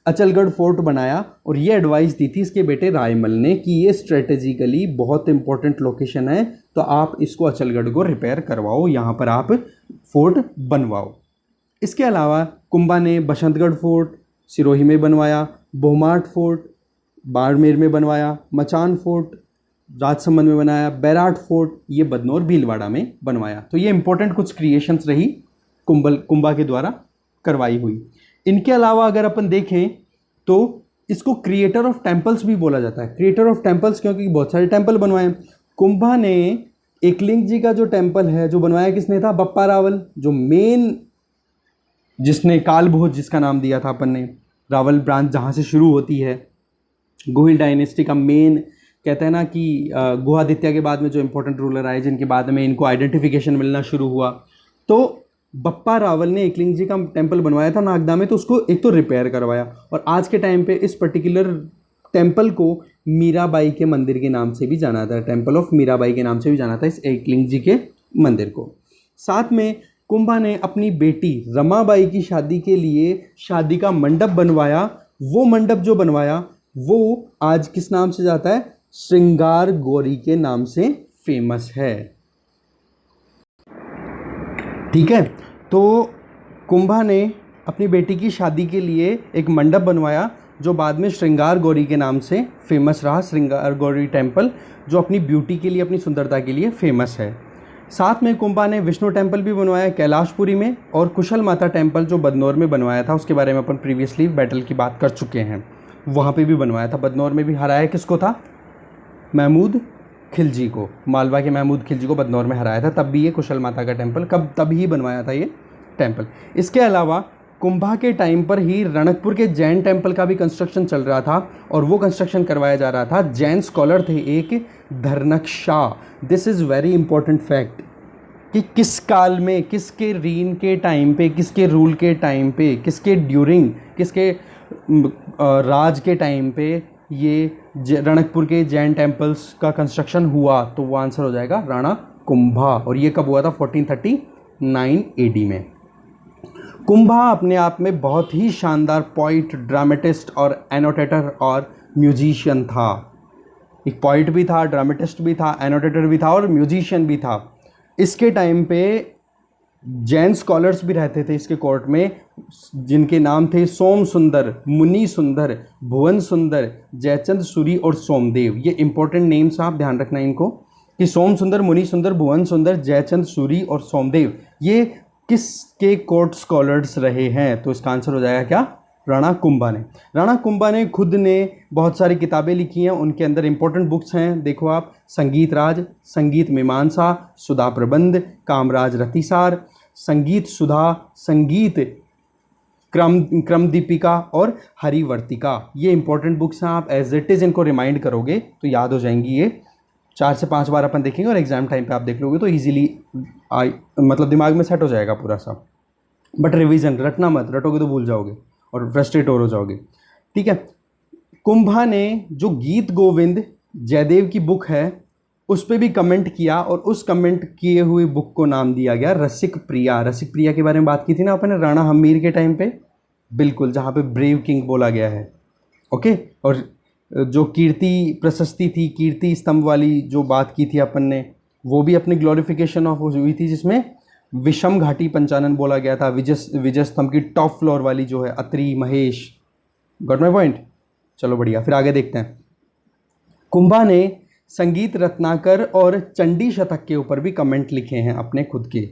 अचलगढ़ फोर्ट बनाया। और ये एडवाइस दी थी इसके बेटे रायमल ने कि ये स्ट्रेटेजिकली बहुत इंपॉर्टेंट लोकेशन है, तो आप इसको अचलगढ़ को रिपेयर करवाओ, यहाँ पर आप फोर्ट बनवाओ। इसके अलावा कुंभा ने बसंतगढ़ फोर्ट सिरोही में बनवाया, बोमार्ट फोर्ट बाड़मेर में बनवाया, मचान फोर्ट राजसमंद में बनाया, बैराट फोर्ट ये बदनौर भीलवाड़ा में बनवाया। तो ये इंपॉर्टेंट कुछ क्रिएशंस रही कुंभा के द्वारा करवाई हुई। इनके अलावा अगर अपन देखें तो इसको क्रिएटर ऑफ टेम्पल्स भी बोला जाता है। क्रिएटर ऑफ टेम्पल्स क्योंकि बहुत सारे टेम्पल बनवाए। कुंभा ने एकलिंग जी का जो टेम्पल है जो बनवाया किसने था, बप्पा रावल, जो मेन जिसने कालभोज जिसका नाम दिया था अपन ने, रावल ब्रांच जहाँ से शुरू होती है, गोहिल डायनेस्टी का मेन, कहते हैं ना कि गुहादित्य के बाद में जो इंपॉर्टेंट रूलर आए जिनके बाद में इनको आइडेंटिफिकेशन मिलना शुरू हुआ, तो बप्पा रावल ने एकलिंग जी का टेम्पल बनवाया था नागदा में, तो उसको एक तो रिपेयर करवाया। और आज के टाइम पे इस पर्टिकुलर टेम्पल को मीराबाई के मंदिर के नाम से भी जाना था, टेम्पल ऑफ मीराबाई के नाम से भी जाना था इस एकलिंग जी के मंदिर को। साथ में कुंभा ने अपनी बेटी रमाबाई की शादी के लिए शादी का मंडप बनवाया। वो मंडप जो बनवाया वो आज किस नाम से जाता है, श्रृंगार गौरी के नाम से फेमस है। ठीक है, तो कुंभा ने अपनी बेटी की शादी के लिए एक मंडप बनवाया जो बाद में श्रृंगार गौरी के नाम से फेमस रहा। श्रृंगार गौरी टेम्पल जो अपनी ब्यूटी के लिए, अपनी सुंदरता के लिए फेमस है। साथ में कुंभा ने विष्णु टेम्पल भी बनवाया कैलाशपुरी में, और कुशल माता टेम्पल जो बदनौर में बनवाया था, उसके बारे में अपन प्रीवियसली बैटल की बात कर चुके हैं, वहाँ पे भी बनवाया था। बदनौर में भी हराया किसको था, महमूद खिलजी को, मालवा के महमूद खिलजी को बदनौर में हराया था। तब भी ये कुशल माता का टेम्पल तब ही बनवाया था ये टेम्पल। इसके अलावा कुंभा के टाइम पर ही रणकपुर के जैन टेम्पल का भी कंस्ट्रक्शन चल रहा था, और वो कंस्ट्रक्शन करवाया जा रहा था। जैन स्कॉलर थे एक Dharnak Shah. This is very important fact कि किस काल में, किसके रीन के टाइम पे, किसके रूल के टाइम पे, किसके ड्यूरिंग, किसके राज के टाइम पे ये रणकपुर के जैन टेम्पल्स का कंस्ट्रक्शन हुआ, तो वो आंसर हो जाएगा राणा कुंभा। और ये कब हुआ था, 1439 AD में। कुंभा अपने आप में बहुत ही शानदार पोइट, ड्रामेटिस्ट और एनोटेटर और म्यूजिशियन था। एक पोइट भी था, ड्रामेटिस्ट भी था, एनोटेटर भी था और म्यूजिशियन भी था। इसके टाइम पे जैन स्कॉलर्स भी रहते थे इसके कोर्ट में, जिनके नाम थे सोम सुंदर, मुनि सुंदर, भुवन सुंदर, जयचंद सूरी और सोमदेव। ये इंपॉर्टेंट नेम्स आप ध्यान रखना इनको, कि सोम सुंदर, मुनि सुंदर, भुवन सुंदर, जयचंद सूरी और सोमदेव ये किसके कोर्ट स्कॉलर्स रहे हैं? तो इसका आंसर हो जाएगा क्या? राणा कुंभा ने। राणा कुंभा ने खुद ने बहुत सारी किताबें लिखी हैं, उनके अंदर इंपॉर्टेंट बुक्स हैं, देखो आप, संगीत राज, संगीत मीमांसा, सुधा प्रबंध, कामराज रतिसार, संगीत सुधा, संगीत क्रम दीपिका और हरिवर्तिका। ये इंपॉर्टेंट बुक्स हैं, आप एज इट इज़ इनको रिमाइंड करोगे तो याद हो जाएंगी। ये 4 से 5 बार अपन देखेंगे और एग्जाम टाइम पे आप देख लोगे तो ईजिली मतलब दिमाग में सेट हो जाएगा पूरा सा। बट रिवीजन रटना मत, रटोगे तो भूल जाओगे और फ्रस्ट्रेट हो जाओगे, ठीक है। कुंभा ने जो गीत गोविंद जयदेव की बुक है उस पर भी कमेंट किया और उस कमेंट किए हुए बुक को नाम दिया गया रसिक प्रिया। रसिक प्रिया के बारे में बात की थी ना अपने राणा हम्मीर के टाइम पे, बिल्कुल, जहाँ पे ब्रेव किंग बोला गया है, ओके। और जो कीर्ति प्रशस्ति थी, कीर्ति स्तंभ वाली जो बात की थी अपन ने, वो भी अपनी ग्लोरिफिकेशन ऑफ हुई थी, जिसमें विषम घाटी पंचानन बोला गया था। विजय स्तंभ की टॉप फ्लोर वाली जो है, Atri, Mahesh, got my point. चलो बढ़िया, फिर आगे देखते हैं। कुंभा ने संगीत रत्नाकर और चंडी शतक के ऊपर भी कमेंट लिखे हैं अपने खुद के,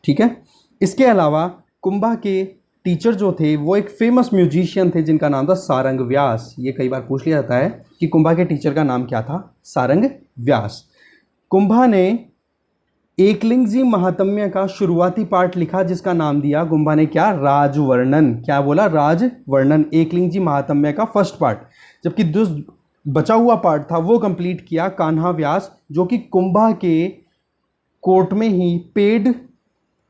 ठीक है। इसके अलावा कुंभा के टीचर जो थे वो एक फेमस म्यूजिशियन थे जिनका नाम था सारंग व्यास। ये कई बार पूछ लिया जाता है कि कुंभा के टीचर का नाम क्या था, सारंग व्यास। कुंभा ने एकलिंग जी महात्म्य का शुरुआती पार्ट लिखा जिसका नाम दिया कुंभा ने क्या, राजवर्णन। क्या बोला? राजवर्णन, एकलिंग जी महात्म्य का फर्स्ट पार्ट। जबकि बचा हुआ पार्ट था वो कंप्लीट किया कान्हा व्यास, जो कि कुंभा के कोर्ट में ही पेड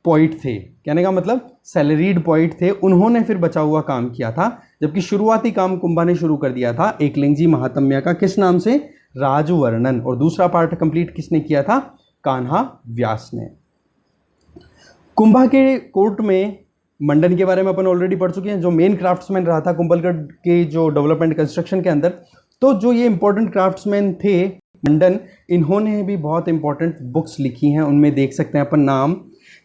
पोइट थे, कहने का मतलब सैलरीड पोइट थे। उन्होंने फिर बचा हुआ काम किया था, जबकि शुरुआती काम कुंभा ने शुरू कर दिया था एकलिंग जी महात्म्य का, किस नाम से? राजवर्णन। और दूसरा पार्ट कंप्लीट किसने किया था? कान्हा व्यास ने। कुंभा के कोर्ट में मंडन के बारे में अपन ऑलरेडी पढ़ चुके हैं, जो मेन क्राफ्ट्समैन रहा था कुंभलगढ़ के जो डेवलपमेंट कंस्ट्रक्शन के अंदर। तो जो ये इंपॉर्टेंट क्राफ्ट्समैन थे मंडन, इन्होंने भी बहुत इंपॉर्टेंट बुक्स लिखी हैं। उनमें देख सकते हैं अपन नाम,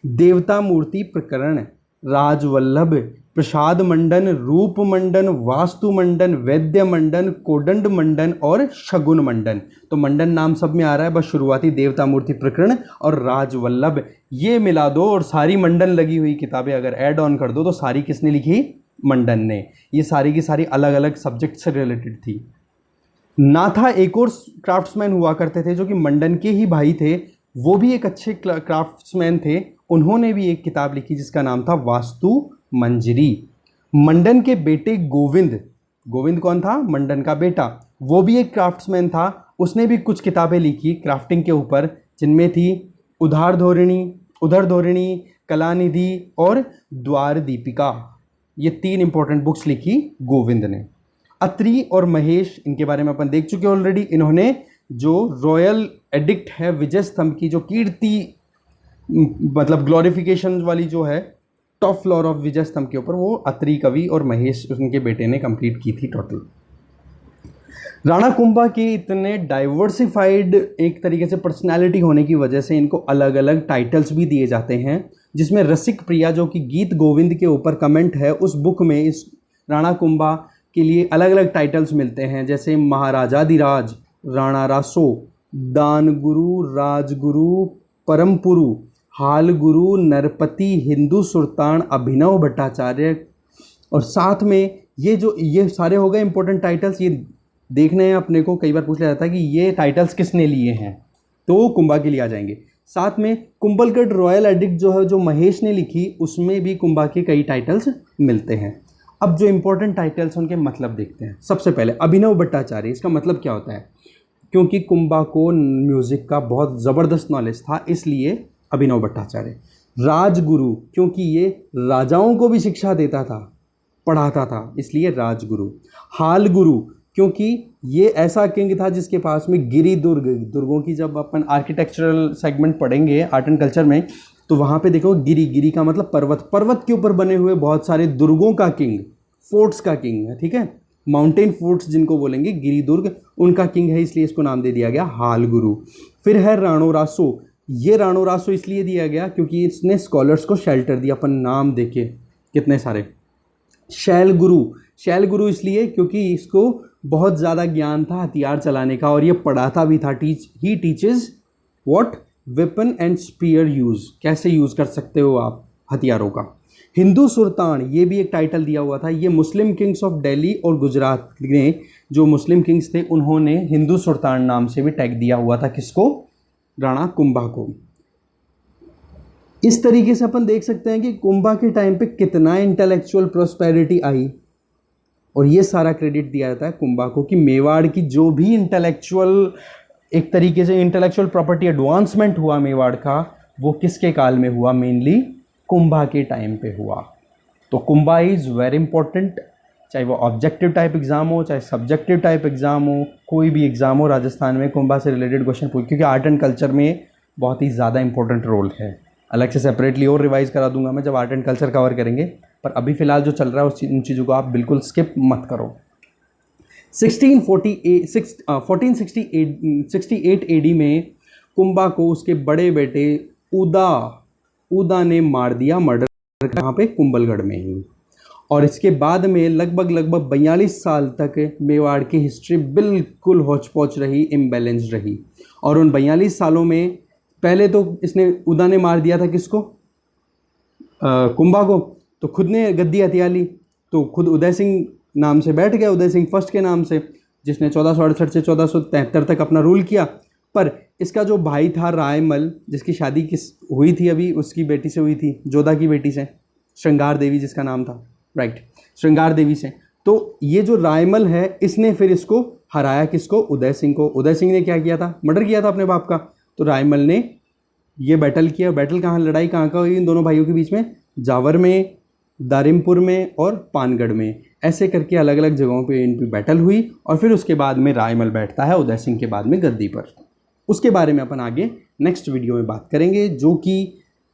देवता मूर्ति प्रकरण, राजवल्लभ, प्रसाद मंडन, रूप मंडन, वास्तु मंडन, वैद्य मंडन, कोदंड मंडन और शगुन मंडन। तो मंडन नाम सब में आ रहा है, बस शुरुआती देवता मूर्ति प्रकरण और राजवल्लभ ये मिला दो और सारी मंडन लगी हुई किताबें अगर ऐड ऑन कर दो तो सारी किसने लिखी? मंडन ने। ये सारी की सारी अलग अलग सब्जेक्ट से रिलेटेड थी। नाथा एक और क्राफ्ट्समैन हुआ करते थे जो कि मंडन के ही भाई थे, वो भी एक अच्छे क्राफ्ट्समैन थे। उन्होंने भी एक किताब लिखी जिसका नाम था वास्तु मंजरी। मंडन के बेटे गोविंद, गोविंद कौन था? मंडन का बेटा, वो भी एक क्राफ्ट्समैन था। उसने भी कुछ किताबें लिखी क्राफ्टिंग के ऊपर, जिनमें थी उधर धोरणी, कलानिधि और द्वार दीपिका। ये 3 इंपॉर्टेंट बुक्स लिखी गोविंद ने। अत्रि और महेश, इनके बारे में अपन देख चुके ऑलरेडी। इन्होंने जो रॉयल एडिक्ट है विजय स्तंभ की, जो कीर्ति मतलब ग्लोरिफिकेशन वाली जो है टॉप फ्लोर ऑफ विजय स्तंभ के ऊपर, वो अत्रि कवि और महेश उनके बेटे ने कंप्लीट की थी टोटल। राणा कुंभा के इतने डाइवर्सिफाइड एक तरीके से पर्सनालिटी होने की वजह से इनको अलग अलग टाइटल्स भी दिए जाते हैं, जिसमें रसिक प्रिया जो कि गीत गोविंद के ऊपर कमेंट है, उस बुक में इस राणा कुंभा के लिए अलग अलग टाइटल्स मिलते हैं, जैसे महाराजाधिराज, राणा रासो, दान गुरु, राजगुरु, परमपुरु, हाल गुरु, नरपति, हिंदू सुल्तान, अभिनव भट्टाचार्य। और साथ में ये सारे हो गए इंपॉर्टेंट टाइटल्स। ये देखने हैं अपने को, कई बार पूछ लिया जाता है कि ये टाइटल्स किसने लिए हैं, तो कुंभा के लिए आ जाएंगे। साथ में कुंभलगढ़ रॉयल एडिक्ट जो है, जो महेश ने लिखी, उसमें भी कुंभा के कई टाइटल्स मिलते हैं। अब जो इंपॉर्टेंट टाइटल्स उनके मतलब देखते हैं। सबसे पहले अभिनव भट्टाचार्य, इसका मतलब क्या होता है? क्योंकि कुंभा को म्यूज़िक का बहुत ज़बरदस्त नॉलेज था, इसलिए अभिनव भट्टाचार्य। राजगुरु, क्योंकि ये राजाओं को भी शिक्षा देता था, पढ़ाता था, इसलिए राजगुरु। हाल गुरु, क्योंकि ये ऐसा किंग था जिसके पास में गिरी दुर्गों की, जब अपन आर्किटेक्चरल सेगमेंट पढ़ेंगे आर्ट एंड कल्चर में, तो वहाँ पे देखो गिरी का मतलब पर्वत के ऊपर बने हुए बहुत सारे दुर्गों का किंग, फोर्ट्स का किंग है, ठीक है। माउंटेन फोर्ट्स जिनको बोलेंगे गिरी दुर्ग, उनका किंग है, इसलिए इसको नाम दे दिया गया हाल गुरु। फिर है राणो रासो, ये राणो रासो इसलिए दिया गया क्योंकि इसने स्कॉलर्स को शेल्टर दिया, अपन नाम देखे कितने सारे। शैल गुरु इसलिए क्योंकि इसको बहुत ज़्यादा ज्ञान था हथियार चलाने का और ये पढ़ाता भी था। He teaches what, weapon and spear use, कैसे यूज़ कर सकते हो आप हथियारों का। हिंदू सुल्तान, ये भी एक टाइटल दिया हुआ था। ये मुस्लिम किंग्स ऑफ दिल्ली और गुजरात ने जो मुस्लिम किंग्स थे उन्होंने हिंदू सुल्तान नाम से भी टैग दिया हुआ था किसको, राणा कुंभा को। इस तरीके से अपन देख सकते हैं कि कुंभा के टाइम पे कितना इंटेलेक्चुअल प्रोस्पेरिटी आई, और ये सारा क्रेडिट दिया जाता है कुंभा को कि मेवाड़ की जो भी इंटेलेक्चुअल, एक तरीके से इंटेलेक्चुअल प्रॉपर्टी एडवांसमेंट हुआ मेवाड़ का, वो किसके काल में हुआ, मेनली कुंभा के टाइम पे हुआ। तो कुंभा इज़ वेरी इंपॉर्टेंट, चाहे वो ऑब्जेक्टिव टाइप एग्जाम हो चाहे सब्जेक्टिव टाइप एग्जाम हो, कोई भी एग्जाम हो राजस्थान में कुंभा से रिलेटेड क्वेश्चन पूछ, क्योंकि आर्ट एंड कल्चर में बहुत ही ज़्यादा इंपॉर्टेंट रोल है। अलग से सेपरेटली और रिवाइज करा दूंगा मैं जब आर्ट एंड कल्चर कवर करेंगे, पर अभी फिलहाल जो चल रहा है उन चीज़ों को आप बिल्कुल स्किप मत करो। 1468 एडी में कुंभा को उसके बड़े बेटे उदा ने मार दिया, मर्डर कहाँ पे, कुंभलगढ़ में ही। और इसके बाद में लगभग 42 साल तक मेवाड़ की हिस्ट्री बिल्कुल हौच पौच रही, इम्बैलेंस्ड रही। और उन 42 सालों में पहले तो इसने, उदा ने मार दिया था किसको, कुंभा को, तो खुद ने गद्दी हथिया ली, तो खुद उदय सिंह नाम से बैठ गया, उदय सिंह फर्स्ट के नाम से, जिसने 1468 से 1473 तक अपना रूल किया। पर इसका जो भाई था रायमल, जिसकी शादी हुई थी अभी, उसकी बेटी से हुई थी, जोधा की बेटी से, श्रृंगार देवी जिसका नाम था, राइट, श्रृंगार देवी से। तो ये जो रायमल है इसने फिर इसको हराया, किसको, उदय सिंह को। उदय सिंह ने क्या किया था, मर्डर किया था अपने बाप का। तो रायमल ने ये बैटल किया। बैटल कहाँ, लड़ाई कहाँ का हुई इन दोनों भाइयों के बीच में, जावर में, दारिमपुर में और पानगढ़ में, ऐसे करके अलग अलग जगहों पे इनकी बैटल हुई। और फिर उसके बाद में रायमल बैठता है उदय सिंह के बाद में गद्दी पर। उसके बारे में अपन आगे नेक्स्ट वीडियो में बात करेंगे, जो कि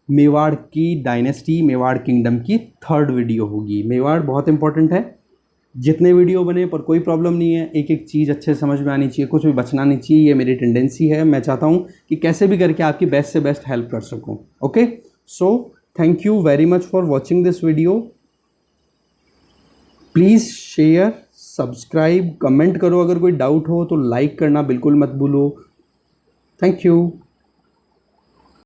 मेवाड़ की डायनेस्टी, मेवाड़ किंगडम की 3rd वीडियो होगी। मेवाड़ बहुत इंपॉर्टेंट है, जितने वीडियो बने पर कोई प्रॉब्लम नहीं है, एक एक चीज़ अच्छे से समझ में आनी चाहिए, कुछ भी बचना नहीं चाहिए, ये मेरी टेंडेंसी है। मैं चाहता हूँ कि कैसे भी करके आपकी बेस्ट से बेस्ट हेल्प कर सकूँ। Okay, so thank you very much for watching this video. Please share, subscribe, comment करो, अगर कोई डाउट हो तो लाइक करना बिल्कुल मत भूलो। Thank you.